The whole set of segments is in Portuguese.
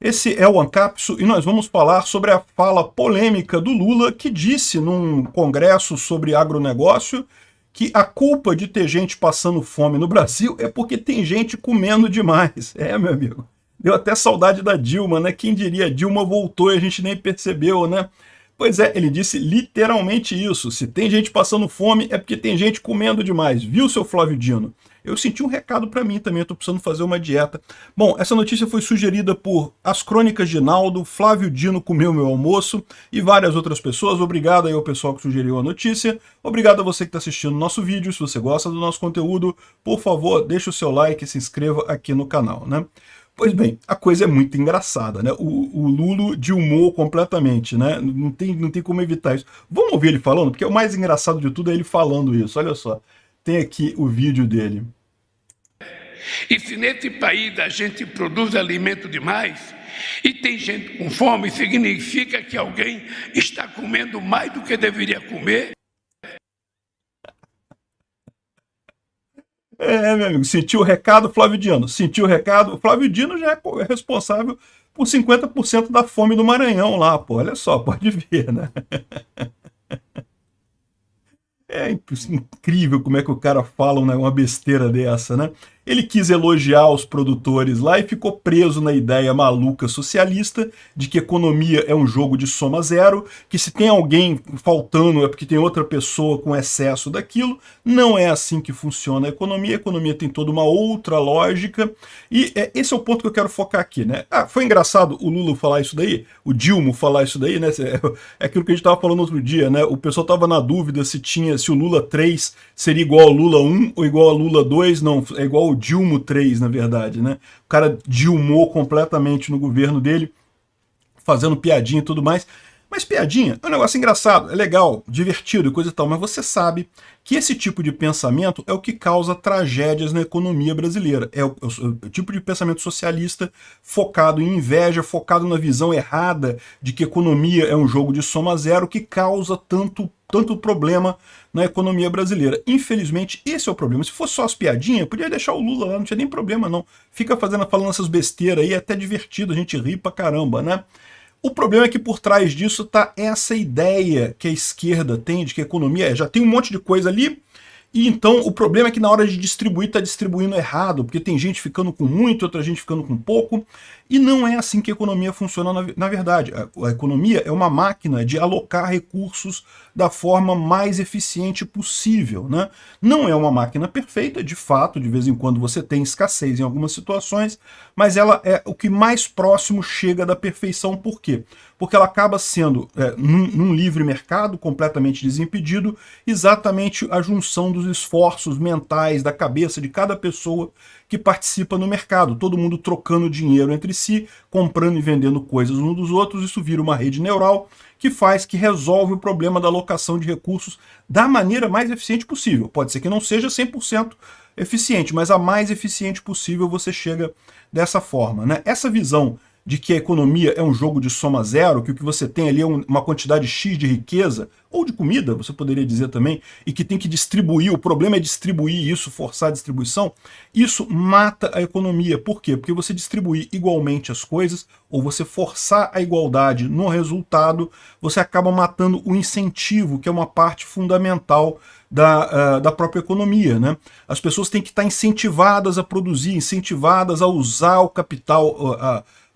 Esse é o Ancapso e nós vamos falar sobre a fala polêmica do Lula, que disse num congresso sobre agronegócio que a culpa de ter gente passando fome no Brasil é porque tem gente comendo demais. É, meu amigo. Deu até saudade da Dilma, né? Quem diria, Dilma voltou e a gente nem percebeu, né? Pois é, ele disse literalmente isso. Se tem gente passando fome é porque tem gente comendo demais. Viu, seu Flávio Dino? Eu senti um recado para mim também, eu tô precisando fazer uma dieta. Bom, essa notícia foi sugerida por As Crônicas de Naldo, Flávio Dino comeu meu almoço e várias outras pessoas. Obrigado aí ao pessoal que sugeriu a notícia. Obrigado a você que está assistindo o nosso vídeo. Se você gosta do nosso conteúdo, por favor, deixe o seu like e se inscreva aqui no canal, né? Pois bem, a coisa é muito engraçada, né? O Lula dilmou completamente, né? Não tem como evitar isso. Vamos ouvir ele falando, porque o mais engraçado de tudo é ele falando isso. Olha só, tem aqui o vídeo dele. E se nesse país a gente produz alimento demais e tem gente com fome, significa que alguém está comendo mais do que deveria comer? É, meu amigo, sentiu o recado, Flávio Dino? Sentiu o recado? O Flávio Dino já é responsável por 50% da fome do Maranhão lá, pô. Olha só, pode ver, né? É incrível como é que o cara fala uma besteira dessa, né? Ele quis elogiar os produtores lá e ficou preso na ideia maluca socialista de que economia é um jogo de soma zero, que se tem alguém faltando é porque tem outra pessoa com excesso daquilo. Não é assim que funciona a economia tem toda uma outra lógica, e esse é o ponto que eu quero focar aqui, né? Ah, foi engraçado o Lula falar isso daí, o Dilma falar isso daí, né? É aquilo que a gente estava falando outro dia, né? O pessoal estava na dúvida se o Lula 3 seria igual ao Lula 1 ou igual ao Lula 2, não, é igual ao Dilma 3, na verdade, né? O cara dilmou completamente no governo dele, fazendo piadinha e tudo mais. Mas piadinha é um negócio engraçado, é legal, divertido e coisa e tal, mas você sabe que esse tipo de pensamento é o que causa tragédias na economia brasileira. É o tipo de pensamento socialista focado em inveja, focado na visão errada de que economia é um jogo de soma zero, que causa tanto problema na economia brasileira. Infelizmente, esse é o problema. Se fosse só as piadinhas, podia deixar o Lula lá, não tinha nem problema não. Fica falando essas besteiras aí, é até divertido, a gente ri pra caramba, né? O problema é que por trás disso está essa ideia que a esquerda tem de que a economia já tem um monte de coisa ali, e então o problema é que na hora de distribuir está distribuindo errado, porque tem gente ficando com muito, outra gente ficando com pouco, e não é assim que a economia funciona na verdade. A economia é uma máquina de alocar recursos da forma mais eficiente possível, né? Não é uma máquina perfeita, de fato, de vez em quando você tem escassez em algumas situações, mas ela é o que mais próximo chega da perfeição. Por quê? Porque ela acaba sendo, num livre mercado, completamente desimpedido, exatamente a junção dos esforços mentais da cabeça de cada pessoa que participa no mercado, todo mundo trocando dinheiro entre si, comprando e vendendo coisas uns dos outros. Isso vira uma rede neural que resolve o problema da alocação de recursos da maneira mais eficiente possível. Pode ser que não seja 100% eficiente, mas a mais eficiente possível você chega dessa forma, né? Essa visão de que a economia é um jogo de soma zero, que o que você tem ali é uma quantidade X de riqueza, ou de comida, você poderia dizer também, e que tem que distribuir, o problema é distribuir isso, forçar a distribuição, isso mata a economia. Por quê? Porque você distribuir igualmente as coisas, ou você forçar a igualdade no resultado, você acaba matando o incentivo, que é uma parte fundamental da própria economia, né? As pessoas têm que estar incentivadas a produzir, incentivadas a usar o capital,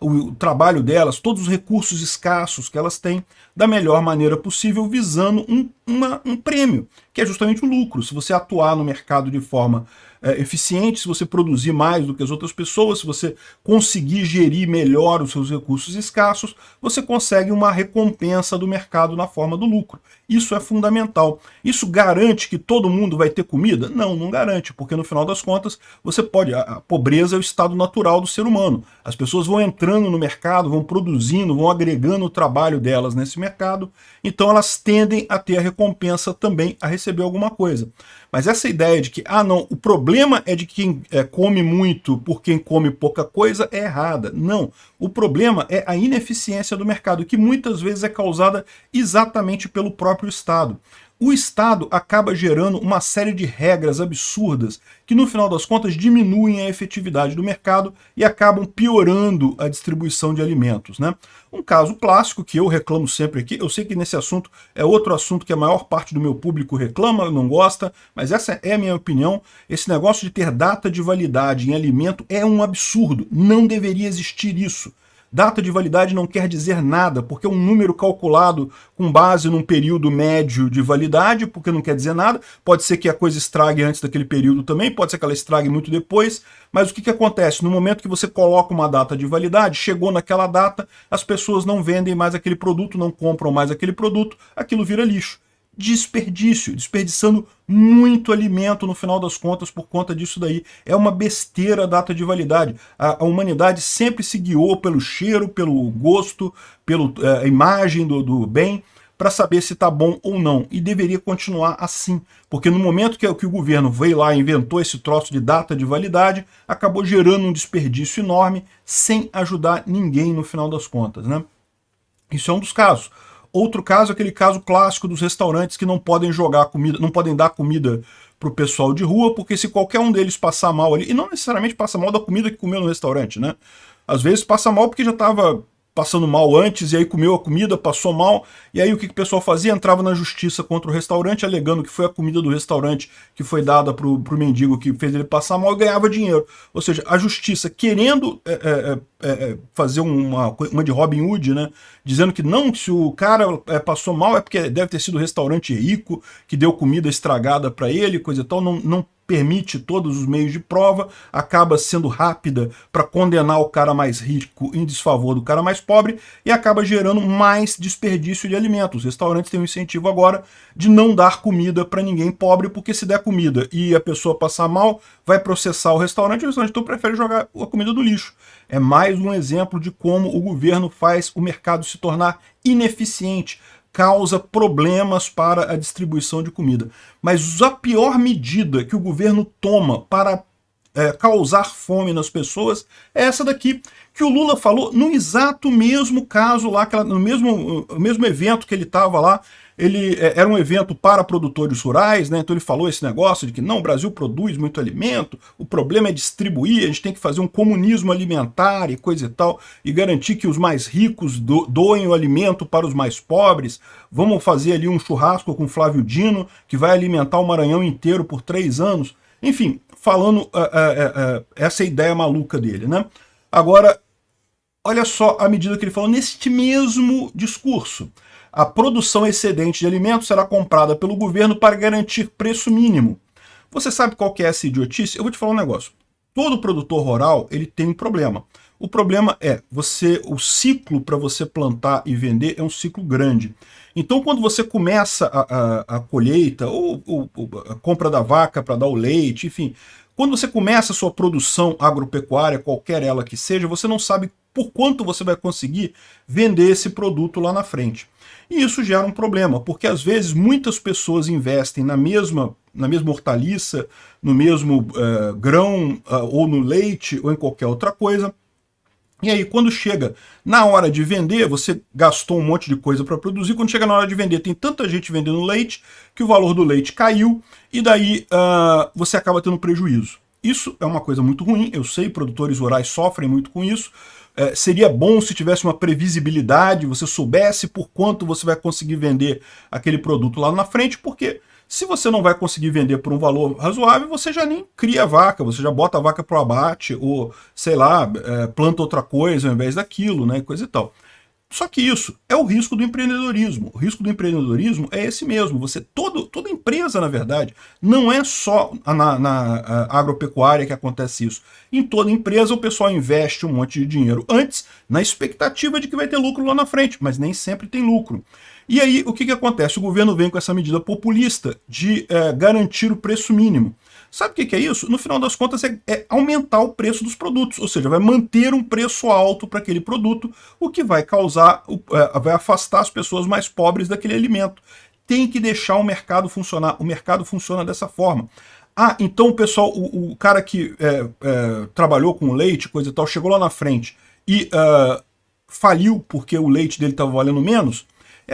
o trabalho delas, todos os recursos escassos que elas têm, da melhor maneira possível, visando um prêmio, que é justamente o lucro. Se você atuar no mercado de forma eficiente, se você produzir mais do que as outras pessoas, se você conseguir gerir melhor os seus recursos escassos, você consegue uma recompensa do mercado na forma do lucro. Isso é fundamental. Isso garante que todo mundo vai ter comida? Não, não garante, porque no final das contas, a pobreza é o estado natural do ser humano. As pessoas vão entrando no mercado, vão produzindo, vão agregando o trabalho delas nesse mercado, então elas tendem a ter a recompensa também, a receber alguma coisa. Mas essa ideia de que, não, o problema é de quem come muito por quem come pouca coisa é errada. Não, o problema é a ineficiência do mercado, que muitas vezes é causada exatamente pelo próprio Estado. o Estado acaba gerando uma série de regras absurdas que, no final das contas, diminuem a efetividade do mercado e acabam piorando a distribuição de alimentos, né? Um caso clássico que eu reclamo sempre aqui, eu sei que nesse assunto é outro assunto que a maior parte do meu público reclama, não gosta, mas essa é a minha opinião. Esse negócio de ter data de validade em alimento é um absurdo, não deveria existir isso. Data de validade não quer dizer nada, porque é um número calculado com base num período médio de validade, porque não quer dizer nada. Pode ser que a coisa estrague antes daquele período também, pode ser que ela estrague muito depois, mas o que acontece? No momento que você coloca uma data de validade, chegou naquela data, as pessoas não vendem mais aquele produto, não compram mais aquele produto, aquilo vira lixo. Desperdício, desperdiçando muito alimento no final das contas por conta disso daí. É uma besteira a data de validade. A humanidade sempre se guiou pelo cheiro, pelo gosto, pela imagem do bem, para saber se está bom ou não. E deveria continuar assim. Porque no momento que o governo veio lá e inventou esse troço de data de validade, acabou gerando um desperdício enorme, sem ajudar ninguém no final das contas, né? Isso é um dos casos. Outro caso é aquele caso clássico dos restaurantes que não podem jogar comida, não podem dar comida para o pessoal de rua, porque se qualquer um deles passar mal ali, e não necessariamente passa mal da comida que comeu no restaurante, né? Às vezes passa mal porque já estava passando mal antes, e aí comeu a comida, passou mal, e aí o que o pessoal fazia? Entrava na justiça contra o restaurante, alegando que foi a comida do restaurante que foi dada pro mendigo que fez ele passar mal e ganhava dinheiro. Ou seja, a justiça querendo fazer uma de Robin Hood, né? Dizendo que não, se o cara passou mal é porque deve ter sido um restaurante rico, que deu comida estragada para ele, coisa e tal, não permite todos os meios de prova, acaba sendo rápida para condenar o cara mais rico em desfavor do cara mais pobre e acaba gerando mais desperdício de alimentos. Os restaurantes têm um incentivo agora de não dar comida para ninguém pobre, porque se der comida e a pessoa passar mal, vai processar o restaurante então prefere jogar a comida no lixo. É mais um exemplo de como o governo faz o mercado se tornar ineficiente, causa problemas para a distribuição de comida. Mas a pior medida que o governo toma para causar fome nas pessoas é essa daqui, que o Lula falou no exato mesmo caso lá, no mesmo evento que ele estava lá. Ele era um evento para produtores rurais, né? Então ele falou esse negócio de que não, o Brasil produz muito alimento, o problema é distribuir, a gente tem que fazer um comunismo alimentar e coisa e tal, e garantir que os mais ricos doem o alimento para os mais pobres. Vamos fazer ali um churrasco com Flávio Dino, que vai alimentar o Maranhão inteiro por 3 anos. Enfim, falando essa ideia maluca dele, né? Agora, olha só a medida que ele falou neste mesmo discurso. A produção excedente de alimentos será comprada pelo governo para garantir preço mínimo. Você sabe qual que é essa idiotice? Eu vou te falar um negócio. Todo produtor rural ele tem um problema. O problema é, o ciclo para você plantar e vender é um ciclo grande. Então quando você começa a colheita, ou a compra da vaca para dar o leite, enfim, quando você começa a sua produção agropecuária, qualquer ela que seja, você não sabe por quanto você vai conseguir vender esse produto lá na frente. E isso gera um problema, porque às vezes muitas pessoas investem na mesma hortaliça, no mesmo grão, ou no leite, ou em qualquer outra coisa. E aí, quando chega na hora de vender, você gastou um monte de coisa para produzir, quando chega na hora de vender, tem tanta gente vendendo leite, que o valor do leite caiu, e daí você acaba tendo prejuízo. Isso é uma coisa muito ruim, eu sei, produtores rurais sofrem muito com isso. Seria bom se tivesse uma previsibilidade, você soubesse por quanto você vai conseguir vender aquele produto lá na frente, porque se você não vai conseguir vender por um valor razoável, você já nem cria a vaca, você já bota a vaca para o abate, ou, sei lá, planta outra coisa ao invés daquilo, né, coisa e tal. Só que isso é o risco do empreendedorismo. O risco do empreendedorismo é esse mesmo. Toda empresa, na verdade, não é só na agropecuária que acontece isso. Em toda empresa o pessoal investe um monte de dinheiro antes, na expectativa de que vai ter lucro lá na frente, mas nem sempre tem lucro. E aí o que acontece? O governo vem com essa medida populista de garantir o preço mínimo. Sabe o que é isso? No final das contas é aumentar o preço dos produtos, ou seja, vai manter um preço alto para aquele produto, o que vai causar, vai afastar as pessoas mais pobres daquele alimento. Tem que deixar o mercado funcionar, o mercado funciona dessa forma. Ah, então o pessoal, o cara que trabalhou com leite, coisa e tal, chegou lá na frente e faliu porque o leite dele estava valendo menos.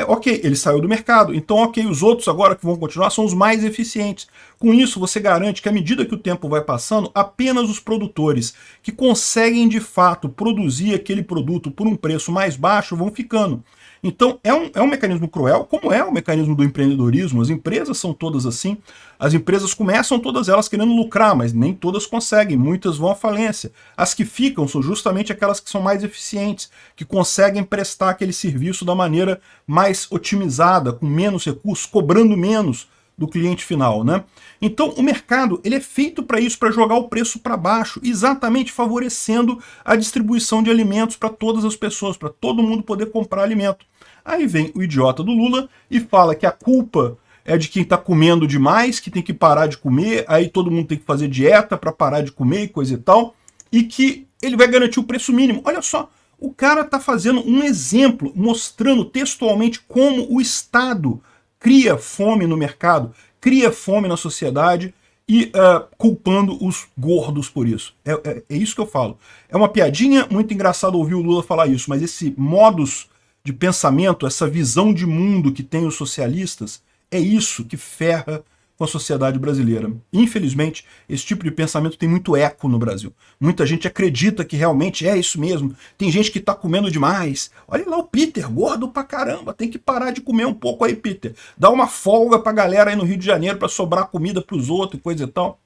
Ok, ele saiu do mercado, então ok, os outros agora que vão continuar são os mais eficientes. Com isso, você garante que à medida que o tempo vai passando, apenas os produtores que conseguem de fato produzir aquele produto por um preço mais baixo vão ficando. Então é um mecanismo cruel, como é o mecanismo do empreendedorismo. As empresas são todas assim. As empresas começam todas elas querendo lucrar, mas nem todas conseguem, muitas vão à falência. As que ficam são justamente aquelas que são mais eficientes, que conseguem prestar aquele serviço da maneira mais otimizada, com menos recursos, cobrando menos do cliente final, né? Então o mercado ele é feito para isso, para jogar o preço para baixo, exatamente favorecendo a distribuição de alimentos para todas as pessoas, para todo mundo poder comprar alimento. Aí vem o idiota do Lula e fala que a culpa é de quem está comendo demais, que tem que parar de comer, aí todo mundo tem que fazer dieta para parar de comer e coisa e tal, e que ele vai garantir o preço mínimo. Olha só, o cara está fazendo um exemplo, mostrando textualmente como o Estado cria fome no mercado, cria fome na sociedade e culpando os gordos por isso. É isso que eu falo. É uma piadinha, muito engraçado ouvir o Lula falar isso, mas esse modus de pensamento, essa visão de mundo que tem os socialistas, é isso que ferra com a sociedade brasileira. Infelizmente, esse tipo de pensamento tem muito eco no Brasil. Muita gente acredita que realmente é isso mesmo. Tem gente que tá comendo demais. Olha lá o Peter, gordo pra caramba, tem que parar de comer um pouco aí, Peter. Dá uma folga pra galera aí no Rio de Janeiro pra sobrar comida pros outros e coisa e tal.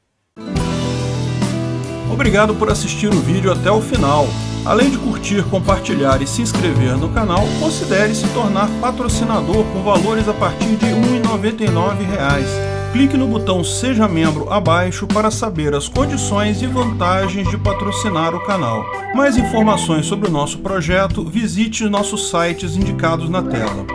Obrigado por assistir o vídeo até o final. Além de curtir, compartilhar e se inscrever no canal, considere se tornar patrocinador com valores a partir de R$ 1,99. Clique no botão Seja Membro abaixo para saber as condições e vantagens de patrocinar o canal. Mais informações sobre o nosso projeto, visite nossos sites indicados na tela.